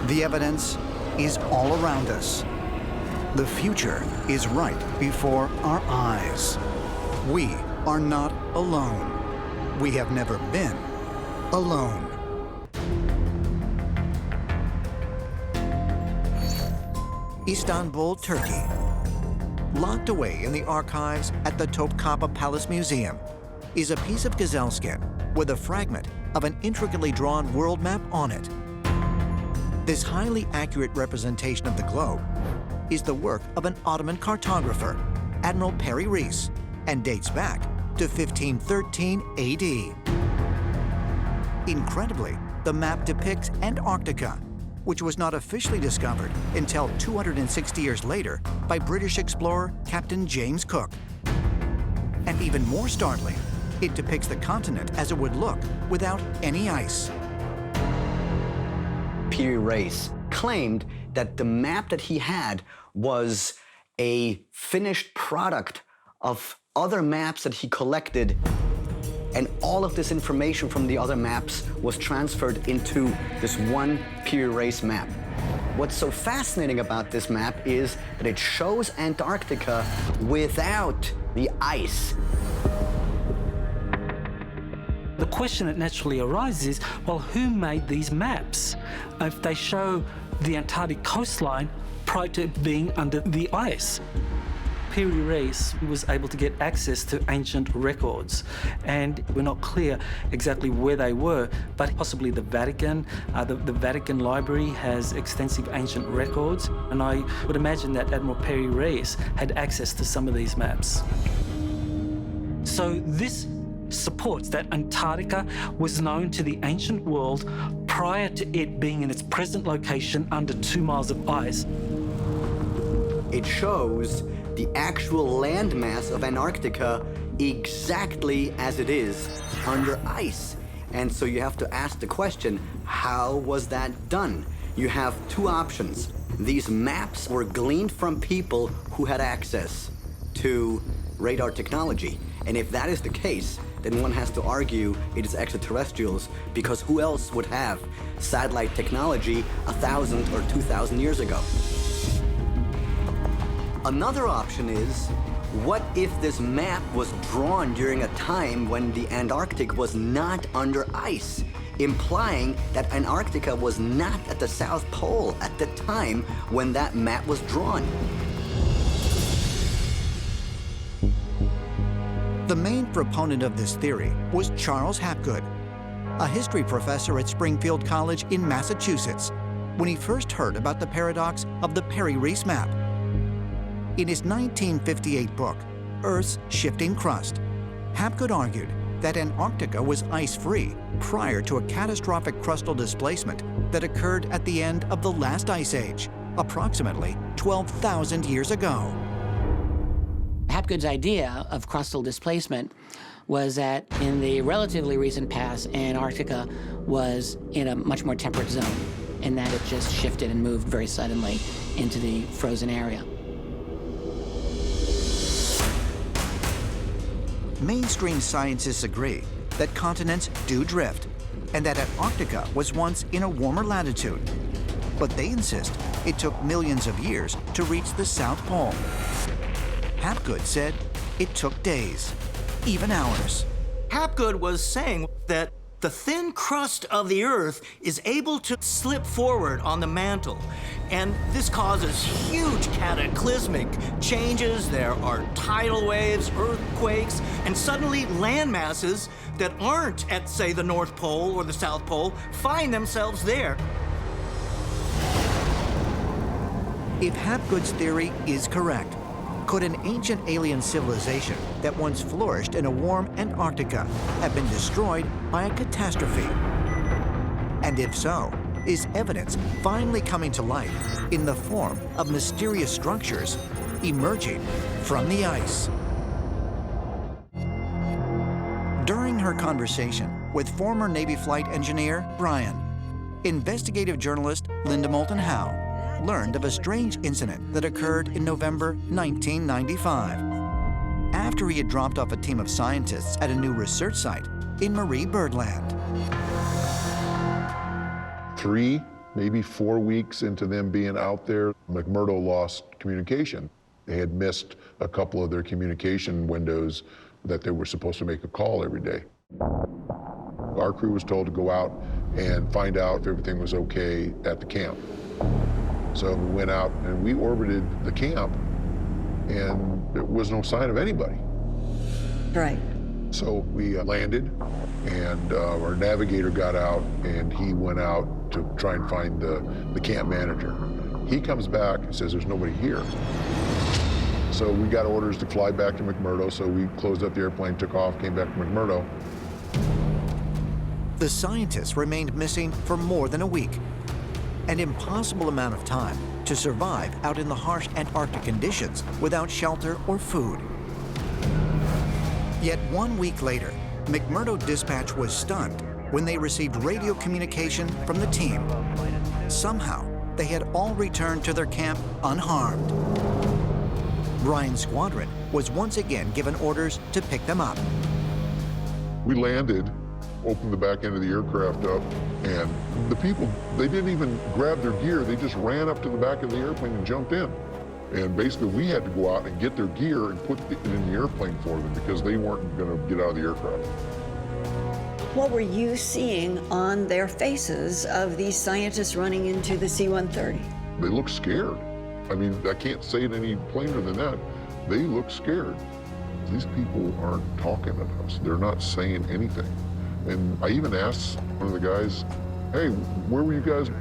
The evidence is all around us. The future is right before our eyes. We are not alone. We have never been alone. Istanbul, Turkey. Locked away in the archives at the Topkapi Palace Museum is a piece of gazelle skin with a fragment of an intricately drawn world map on it. This highly accurate representation of the globe is the work of an Ottoman cartographer, Admiral Peri Reis, and dates back to 1513 AD. Incredibly, the map depicts Antarctica, which was not officially discovered until 260 years later by British explorer Captain James Cook. And even more startling, it depicts the continent as it would look without any ice. Peri Reis claimed that the map that he had was a finished product of other maps that he collected, and all of this information from the other maps was transferred into this one Peri Reis map. What's so fascinating about this map is that it shows Antarctica without the ice. The question that naturally arises is, well, who made these maps? If they show the Antarctic coastline prior to being under the ice. Peri Reis was able to get access to ancient records, and we're not clear exactly where they were, but possibly the Vatican. The Vatican Library has extensive ancient records, and I would imagine that Admiral Peri Reis had access to some of these maps. So this supports that Antarctica was known to the ancient world prior to it being in its present location under 2 miles of ice. It shows the actual landmass of Antarctica exactly as it is under ice. And so you have to ask the question, how was that done? You have two options. These maps were gleaned from people who had access to radar technology. And if that is the case, then one has to argue it is extraterrestrials, because who else would have satellite technology 1,000 or 2,000 years ago? Another option is, what if this map was drawn during a time when the Antarctic was not under ice, implying that Antarctica was not at the South Pole at the time when that map was drawn? The main proponent of this theory was Charles Hapgood, a history professor at Springfield College in Massachusetts, when he first heard about the paradox of the Peri Reis map. In his 1958 book, Earth's Shifting Crust, Hapgood argued that Antarctica was ice-free prior to a catastrophic crustal displacement that occurred at the end of the last ice age, approximately 12,000 years ago. Hapgood's idea of crustal displacement was that in the relatively recent past, Antarctica was in a much more temperate zone, and that it just shifted and moved very suddenly into the frozen area. Mainstream scientists agree that continents do drift and that Antarctica was once in a warmer latitude. But they insist it took millions of years to reach the South Pole. Hapgood said it took days, even hours. Hapgood was saying that the thin crust of the Earth is able to slip forward on the mantle, and this causes huge cataclysmic changes. There are tidal waves, earthquakes, and suddenly land masses that aren't at, say, the North Pole or the South Pole find themselves there. If Hapgood's theory is correct, could an ancient alien civilization that once flourished in a warm Antarctica have been destroyed by a catastrophe? And if so, is evidence finally coming to light in the form of mysterious structures emerging from the ice? During her conversation with former Navy flight engineer Brian, investigative journalist Linda Moulton Howe learned of a strange incident that occurred in November 1995, after he had dropped off a team of scientists at a new research site in Marie Birdland. 3 Maybe 4 weeks into them being out there, McMurdo lost communication. They had missed a couple of their communication windows that they were supposed to make a call every day. Our crew was told to go out and find out if everything was okay at the camp. So we went out and we orbited the camp, and there was no sign of anybody. Right. So we landed, and our navigator got out, and he went out to try and find the camp manager. He comes back and says there's nobody here. So we got orders to fly back to McMurdo, so we closed up the airplane, took off, came back to McMurdo. The scientists remained missing for more than a week, an impossible amount of time to survive out in the harsh Antarctic conditions without shelter or food. Yet 1 week later, McMurdo Dispatch was stunned when they received radio communication from the team. Somehow, they had all returned to their camp unharmed. Brian's squadron was once again given orders to pick them up. We landed, opened the back end of the aircraft up, and the people, they didn't even grab their gear, they just ran up to the back of the airplane and jumped in. And basically we had to go out and get their gear and put it in the airplane for them because they weren't gonna get out of the aircraft. What were you seeing on their faces of these scientists running into the C-130? They look scared. I mean, I can't say it any plainer than that. They look scared. These people aren't talking to us. They're not saying anything. And I even asked one of the guys, hey, where were you guys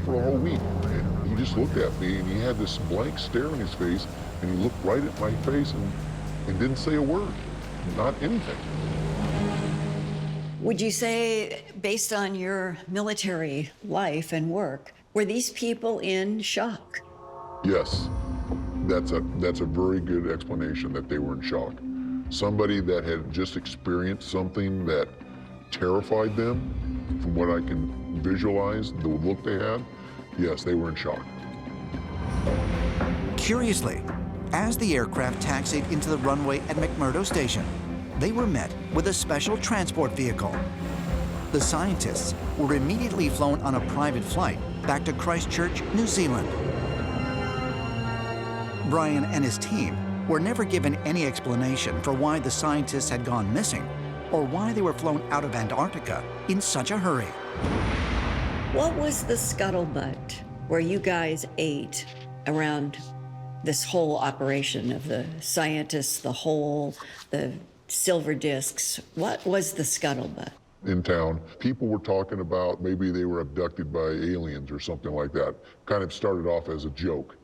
for a whole week? And he just looked at me and he had this blank stare on his face and he looked right at my face and didn't say a word, not anything. Would you say, based on your military life and work, were these people in shock? Yes, that's a very good explanation that they were in shock. Somebody that had just experienced something that terrified them, from what I can visualize, the look they had, yes, they were in shock. Curiously, as the aircraft taxied into the runway at McMurdo Station, they were met with a special transport vehicle. The scientists were immediately flown on a private flight back to Christchurch, New Zealand. Brian and his team were never given any explanation for why the scientists had gone missing or why they were flown out of Antarctica in such a hurry. What was the scuttlebutt where you guys ate around this whole operation of the scientists, the silver discs? What was the scuttlebutt? In town, people were talking about maybe they were abducted by aliens or something like that. Kind of started off as a joke.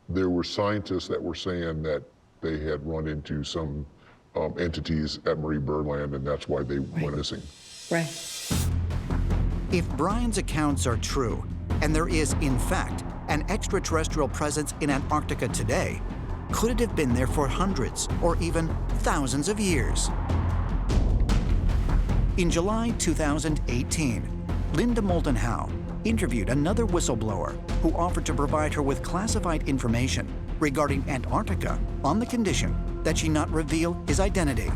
There were scientists that were saying that they had run into some entities at Marie Birdland, and that's why they went missing. Right. If Brian's accounts are true, and there is, in fact, an extraterrestrial presence in Antarctica today, could it have been there for hundreds or even thousands of years? In July 2018, Linda Moulton Howe interviewed another whistleblower who offered to provide her with classified information regarding Antarctica on the condition that she not reveal his identity.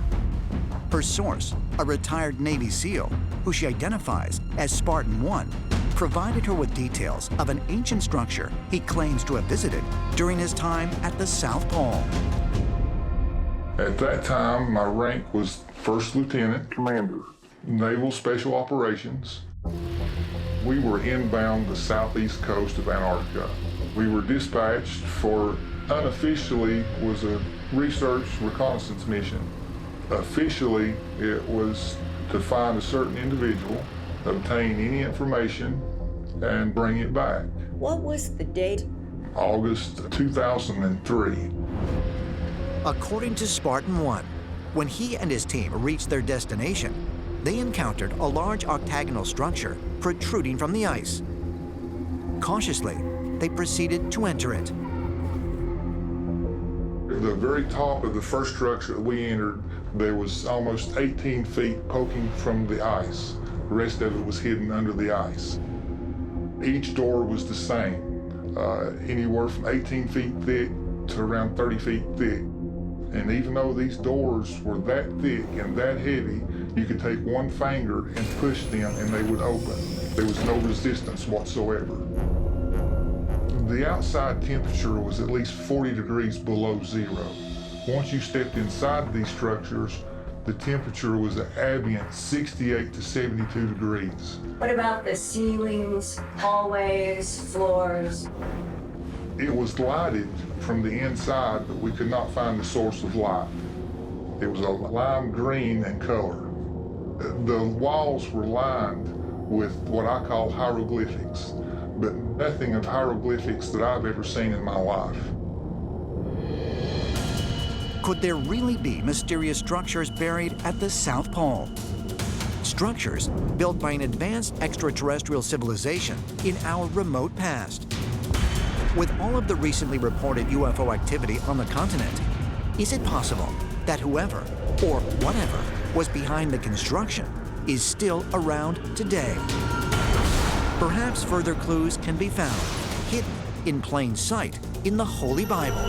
Her source, a retired Navy SEAL who she identifies as Spartan 1, provided her with details of an ancient structure he claims to have visited during his time at the South Pole. At that time, my rank was First Lieutenant Commander, Naval Special Operations. We were inbound the southeast coast of Antarctica. We were dispatched for, unofficially, was a research reconnaissance mission. Officially, it was to find a certain individual, obtain any information, and bring it back. What was the date? August 2003. According to Spartan 1, when he and his team reached their destination, they encountered a large octagonal structure protruding from the ice. Cautiously, they proceeded to enter it. The very top of the first structure that we entered, there was almost 18 feet poking from the ice. The rest of it was hidden under the ice. Each door was the same, anywhere from 18 feet thick to around 30 feet thick. And even though these doors were that thick and that heavy, you could take one finger and push them and they would open. There was no resistance whatsoever. The outside temperature was at least 40 degrees below zero. Once you stepped inside these structures, the temperature was an ambient 68 to 72 degrees. What about the ceilings, hallways, floors? It was lighted from the inside, but we could not find the source of light. It was a lime green in color. The walls were lined with what I call hieroglyphics, but nothing of hieroglyphics that I've ever seen in my life. Could there really be mysterious structures buried at the South Pole? Structures built by an advanced extraterrestrial civilization in our remote past. With all of the recently reported UFO activity on the continent, is it possible that whoever or whatever was behind the construction is still around today? Perhaps further clues can be found, hidden in plain sight in the Holy Bible.